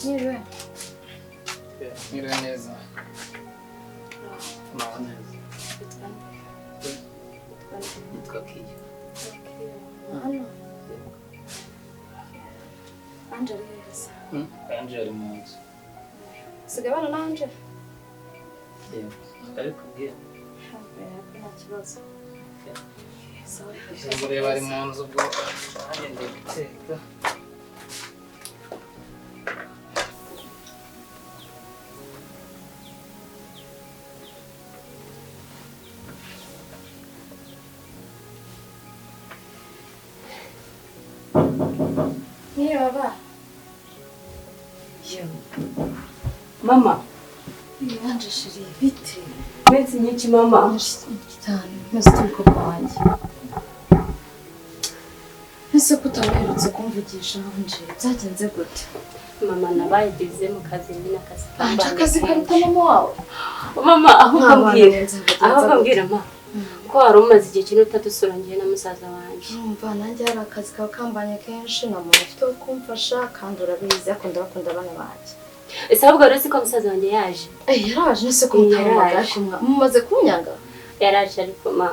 Niwe. Niwe neza. Mama neza. Nitwa Kiyo. Hano. Ange ari heza. Ange ari mu nzu. Sigabana na Ange? Yego. Ari kubwira. Nta kibazo. Mureba ari mu nzu ubwo nanjye ndi guteka. Niyo baba. Mama. Ange shiri bite? Mensi nyinshi mama. Cyane. Mwese turi ko kwanjye. Ese kutabaherutse kumvugisha Ange byagenze gute? Mama nabaye bize mu kazi nyine akazi Ange akazi karuta mama wawe. Mama aho mbwira ma. Ko wari umaze igihe kinini utadusurangiye na musaza wanjye. Numva nanjye hari akazi kawe kambanye kenshi na muntu ufite wo kumfasha kandi urabizi akunda abana banjye. Ese ahubwo rero siko musaza wanjye yaje. Yaraje nese ko mutamubagara kumwa. Mumaze kunyanga? Yaraje ariko ma.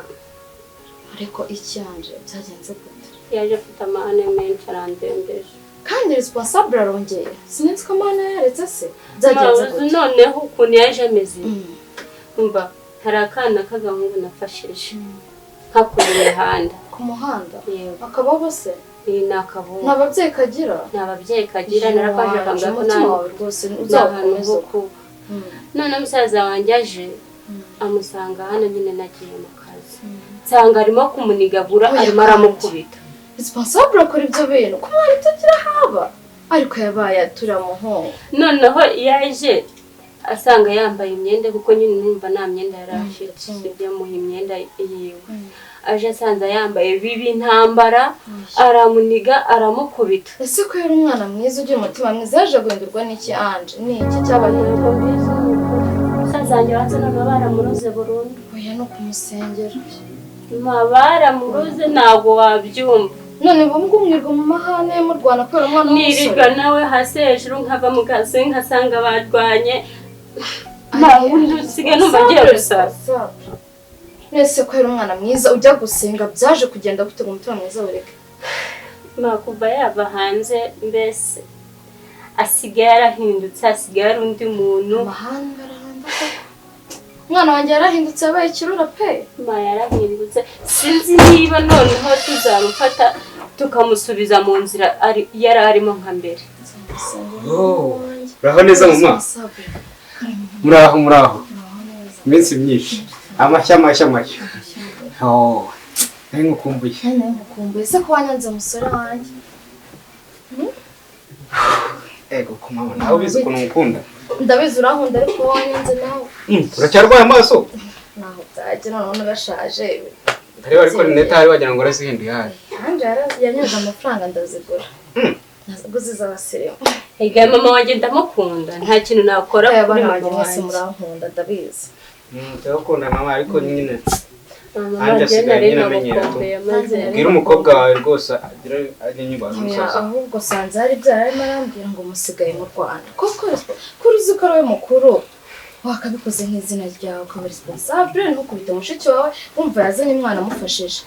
Ariko iki Ange byagenze gute? Yaje afite amahane menshi arandembeje. Kandi responsable arongeye. Sinzi ko amahane yaretse se. Byagenze gute? Noneho ukuntu yaje ameze. Umva hari akana k'agahungu nafashije. Hakuri imihanda. Ku muhanda? Yego. Akabaho se? Ni akabungu. Nta babyeyi kagira? Nta babyeyi kagira narafashe akambwira ko nawe rwose uzakomeza uko. None musaza wanjye aje amusanga hano nyine nagiye mu kazi. Nsanga arimo kumunigagura arimo aramukubita. Responsable akora ibyo bintu ko mwari tugira haba. Ariko yabaye turamuhonga. Noneho yaje asanga yambaye imyenda kuko nyine numva nta myenda yarashitse ibyo muha imyenda yiwe. Aje asanze yambaye bibi ntambara aramuniga aramukubita. Ese ko yari umwana mwiza ugira umutima mwiza yaje guhindurwa n'iki Ange? Ni iki cyabaye ko mbizi? Sazanjye watse n'abara muroze burundu. Oya no kumusengera. Mabara muroze ntago wabyumva. None bamugumwirwa mu mahane mu Rwanda ko umwana w'umusore. Niriga nawe hasi hejuru nkava mu kazi nkasanga barwanye. Ma undi usigaye numva agiye gusasa. Nese ko yari umwana mwiza ujya gusenga byaje kugenda gute mu mutima mwiza ureke? Ma kuva yava hanze mbese asigaye yarahindutse asigaye ari undi muntu. Amahanga arahanda ko umwana wanjye yarahindutse yabaye ikirura pe. Ma yarahindutse sinzi niba noneho tuzamufata tukamusubiza mu nzira yari arimo nka mbere. Uraho neza mama? Muraho iminsi myinshi amashya nari ngukumbuye se ko wanyanze umusore wanjye. Ego ko mama nawe ubizi ukuntu ngukunda. Ndabizi urankunda ariko wanyanze nawe. Uracyarwaye amaso? Naho byagira none urashaje. Ntareba ariko Neta hari wagira ngo arazihinduye hari. Ange yanyoje amafaranga ndazigura. Naguze z'abasirimu. Ega mama wanjye ndamukunda nta kintu nakora kuri mama wanjye murankunda ndabizi. Ndakunda mama ariko nyine Ange asigaye nyine amenyera. Bwira umukobwa wawe rwose ajya nyubaha umusaza. Ahubwo sanze hari byarimo arambwira ngo musigaye mu Rwanda. Koko uzi ko ari we mukuru. Wakabikoze nk'izina ryawe ukaba responsable ntukubita mushiki wawe wumva yazanye umwana amufashije.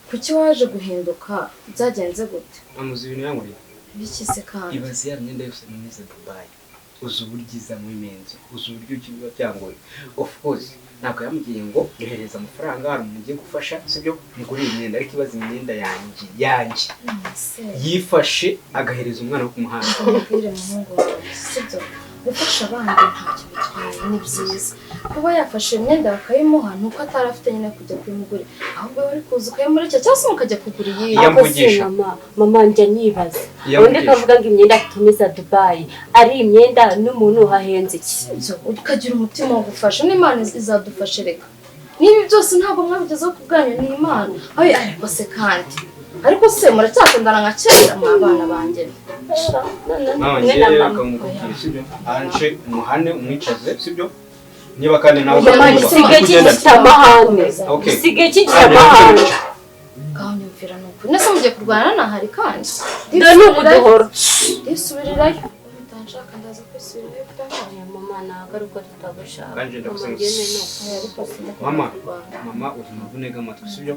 Kuki waje guhinduka byagenze gute? Amuzi ibintu yankoreye. Biki se kandi? Ibaze ya myenda yose mwiza Dubai. Uzi uburyo iza mu imenzi, uzi uburyo ukiba byangoye. Of course ntabwo yamubwiye ngo yohereza amafaranga hari umuntu ugiye gufasha sibyo mugura imyenda ariko ibaze imyenda yanjye yifashe agahereza umwana wo ku muhanda. Ubwire muhungu wawe sibyo gufasha abandi ntacyo bitwaye ni byiza. Kuba yafashe imyenda bakayimuha nuko atari afite nyine kujya kuyimugura ahubwo wari kuza ukayimurikira cyangwa se mukajya kugura iyi. Yamvugisha mama njya nibaza undi kavuga ngo imyenda tumiza Dubai ari imyenda n'umuntu uhahenze iki ukagira umutima wo gufasha n'Imana izadufashe reka nibi byose ntabwo mwabigezeho kubwanyu ni Imana. Ayi ariko se kandi ariko se muracyakundana nka kera mwabana banjye. Ange umuhane umwicaze sibyo niba kandi nawe Sige cy'amahane Kanyumvira nuko nese mugiye kurwana na hari kandi Dore nuko duhora disubirirayo nshaka ndaza kwisubirayo pe. Oya mama ntabwo ari uko tutagushaka. Kandi ndagusenga. Mama uzima vunega amatwi sibyo?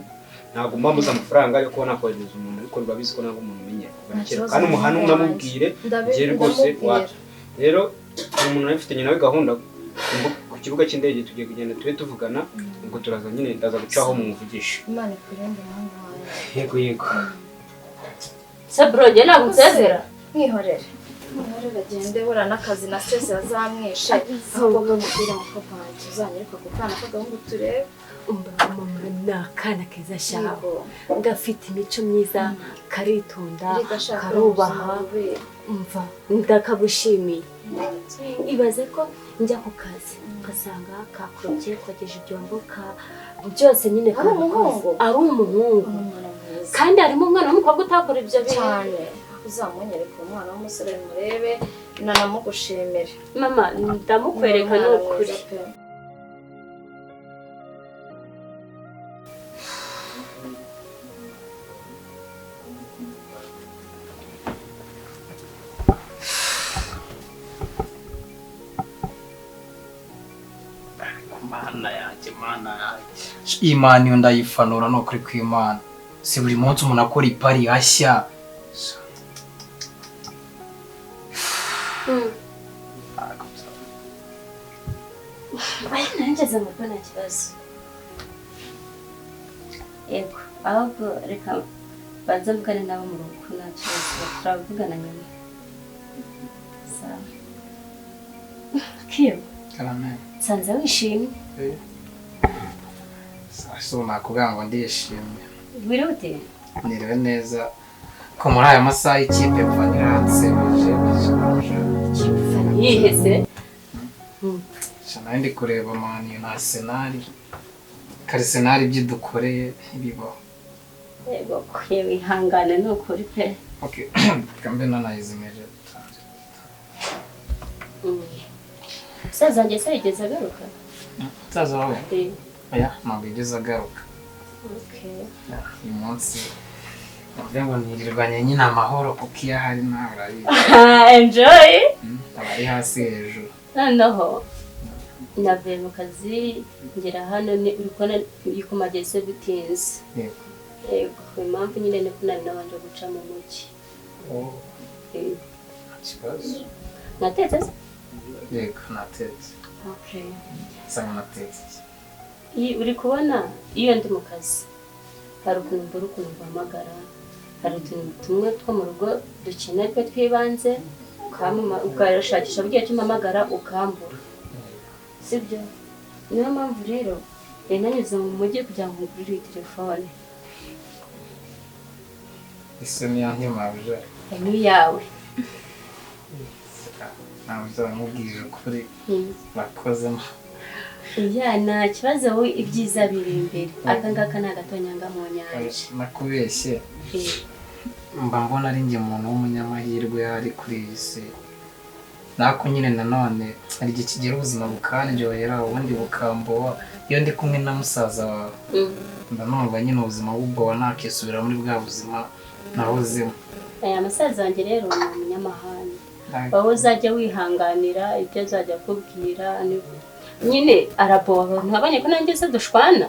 Ntabwo mba muza amafaranga ariko nakohereza umuntu ariko babizi ko ntabwo umuntu umenye. Kandi umuhanu unamubwire giye rwose wacu. Rero umuntu afitanye nawe gahunda ku kibuga cy'indege tugiye kugenda tube tuvugana ubwo turaza nyine ndaza gucaho mu muvugisha. Imana ikurinde umuhungu wawe. Yego. Sabro njye ntabwo nsezera. Mwihorere agende bura n'akazi na stress yazamwishe ahubwo kamubwira ngo papa wanjye uzanyereka ku kana k'agahungu turebe. Mama ni akana keza shaho gafite imico myiza karitonda karubaha umva ndakagushimiye. Ibaze ko njya ku kazi ugasanga kakurobye kogeje ibyombo byose nyine ari umuhungu kandi harimo umwana w'umukobwa utakora ibyo cyane. Uzamunyereka umwana w'umusore murebe nanamugushimire. Mama ndamukwereka n'ukuri. Mana yanjye Imana iyo ndayifanura no kuri kw'Imana si buri munsi umuntu akora ipari hashya. Nanjye ngo nta kibazo. Yego ahubwo reka banza mvugane nabo mu rugo nta kibazo turavugana nyuma. Sawa. Kiyo. Amen. Sanze wishimye. Sasa nakubwira ngo ndishimye. Wirute? Niriwe neza ko muri aya masaha y'ikipe mvanyiratse bije. Yihese. Cyane ndi kureba Man U na Arsenal. Arsenal byidukoreye ibibaho. Yego kwiye wihangane n'ukuri pe. Okay. Kambe nanayizimeje. Saza njye sayigeze agaruka. Saza wawe? Oya, ntabwo yigeze agaruka. Okay. Uyu munsi ngo nirirwanye nyine amahoro kuko iyo ahari nawe urabizi. Enjoy. Abari hasi hejuru. Noneho navuye mu kazi ngera hano uri ku magese bitinze. Yego impamvu nyine ni ko nari nabanje guca mu mujyi. Ikibazo? Natetse se? Yego natetse. Okay. Sanga natetse. Uri kubona iyo ndi mu kazi hari ukuntu mbura ukuntu mpamagara, hari utuntu tumwe two mu rugo dukenerwa twibanze ukashakisha buryo cy'umpamagara ukambura. Sibyo? Niyo mpamvu rero nanyuze mu mujyi kugira ngo ngurire telefone. Ese niyo nkimabuje? Ni yawe. Ntabwo nzamubwije ukuri bakozemo. Ya nta kibazo wowe ibyiza biri imbere. Aka ngaka ni agatonyanga mu nyanja. Nakubeshye. Mba mbona ari njye muntu w'umunyamahirwe ari kuri iyi si. Nako nyine nanone hari igihe kigera ubuzima bukanjyohera ubundi bukamboha iyo ndi kumwe na musaza wawe. Mba numva nyine ubuzima bubwoba nakisubira muri bwa buzima nahozemo. Aya musaza wanjye rero ni umunyamahanga. Wowe uzajya wihanganira ibyo azajya akubwira nyine araboha ntabanye ko nanjye se dushwana.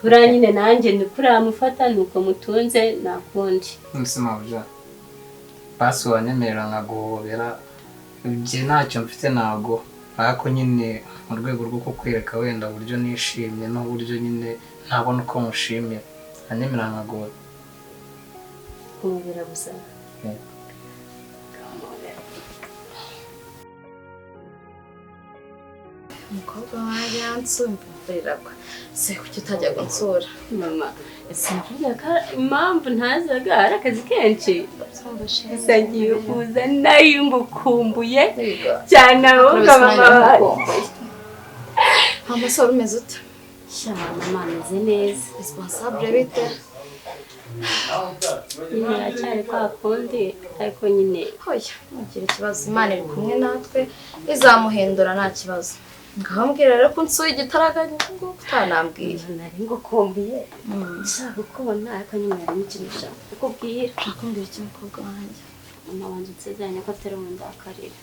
Buriya nyine nanjye ni kuri amufata nuko mutunze nakundi. Nsima buja. Basi wanyemerera nkaguhobera ibyo ntacyo mfite nago ariko nyine mu rwego rwo kukwereka wenda buryo nishimye n'uburyo nyine ntabona uko mushimira anyemerera nkaguhobera. Kumubera gusa. Umukobwa wanjye yansumburiragwa se kuki utajya gunsura. Mama sinkuvuga ko impamvu ntazaga ari akazi kenshi sagiye kuza nayumbukumbuye cyane ahubwo mama amasoro umeze ute? Mama ameze neza. Responsable bite? Cyane kwa kundi ariko nyine hoya ngira ikibazo Imana iri kumwe natwe izamuhindura nta kibazo. Ngambwira rero ko nsuye igitaraganya ngo utanambwiye. Nari ngukumbiye nshaka kubona ariko nyine nari mukinisha ukubwira akumbira iki mukobwa wanjye. mama wanjye nsezeranye ko atari mu ndakarira.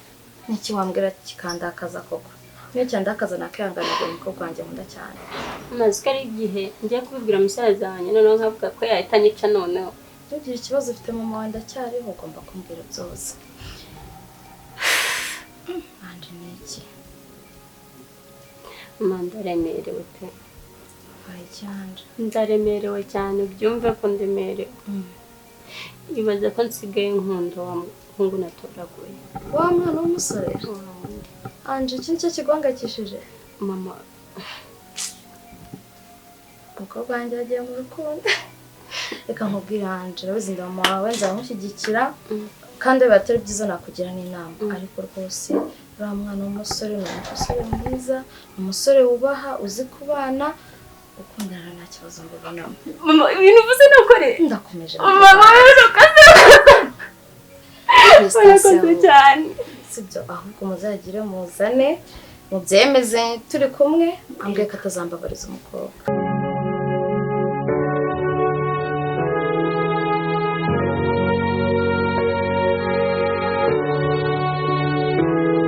Niki wambwira kikandakaza koko? Niyo cyandakaza nakihanganira umukobwa wanjye nkunda cyane. Maze ko ari igihe ngiye kubibwira musaza wanjye noneho nkavuga ko yahita anyica noneho. Tugira ikibazo ufite mama wanjye ndacyariho ugomba kumbwira byose. Ange niki? Mama ndaremerewe pe. Ari cyane. Ndaremerewe cyane byumve ko ndemerewe. Ibaze ko nsigaye nkunda wa muhungu natoraguye. Wa mwana w'umusore? Ange iki nicyo kigwangakishije? Mama umukobwa wanjye yagiye mu rukundo. Reka nkubwire Ange, urabizi mama wawe nzamushyigikira kandi biba atari byiza nakugira n'inama. Ariko rwose uriya mwana w'umusore ni umusore mwiza, umusore wubaha, uzi kubana, ukundana nta kibazo mbibonamo. mama ibintu uvuze nukore. Ndakomeje. Mama urakoze cyane. Sibyo ahubwo muzagire muzane mubyemeze turi kumwe ambwiye ko atazambabariza umukobwa.